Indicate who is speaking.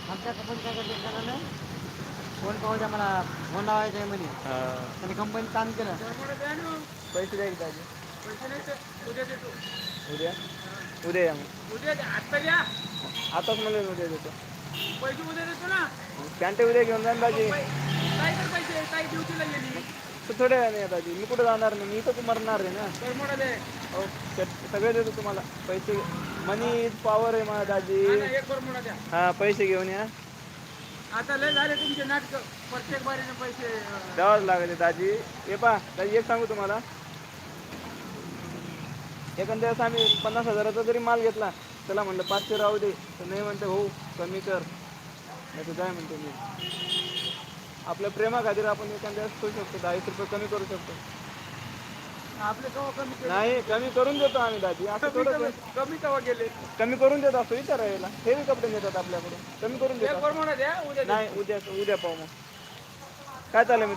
Speaker 1: आमच्या कंपनी काय करते त्याला फोन पाहू द्या मला फोन लावायचा आहे म्हणे आणि कंपनी काम केलं
Speaker 2: पैसे द्या एकदा
Speaker 1: पैसे नाही ते उद्या देतो
Speaker 2: उद्या उद्या या मग
Speaker 1: उद्या आत्ता द्या
Speaker 2: आताच मला उद्या देतो
Speaker 1: पैसे उद्या देतो ना
Speaker 2: कॅन्टे उद्या घेऊन जाईन दाजी
Speaker 1: काय तर पैसे काही ड्युटीला गेली
Speaker 2: थोड्या वेळाने या दाजी मी कुठे जाणार नाही मी तर मरणार आहे ना
Speaker 1: तर मोठा दे
Speaker 2: हो सगळे देतो तुम्हाला पैसे मनी इज पॉवर आहे माझा दाजी
Speaker 1: एक बर मोठा द्या
Speaker 2: हा पैसे घेऊन या
Speaker 1: आता लय झाले तुमचे नाटक प्रत्येक बारीने पैसे
Speaker 2: द्यावाच लागेल दाजी हे पा दाजी एक सांगू तुम्हाला एखाद्या वेळेस आम्ही 50,000चा जरी माल घेतला त्याला म्हणलं 500 राहू दे तर नाही म्हणते हो कमी कर नाही तर काय म्हणतो मी आपल्या प्रेमा खातीर आपण एखाद्या वेळेस करू शकतो 10 रुपये कमी करू शकतो
Speaker 1: आपले कवा कमी केले
Speaker 2: नाही कमी करून देतो आम्ही दाजी असं थोडं
Speaker 1: कमी कवा गेले
Speaker 2: कमी करून देतो असं विचारायला हेवी कपडे देतात आपल्याकडून कमी करून
Speaker 1: एक
Speaker 2: देतात
Speaker 1: बर मोठा द्या उद्या
Speaker 2: नाही उद्या पाहू मग काय चालेल मित्र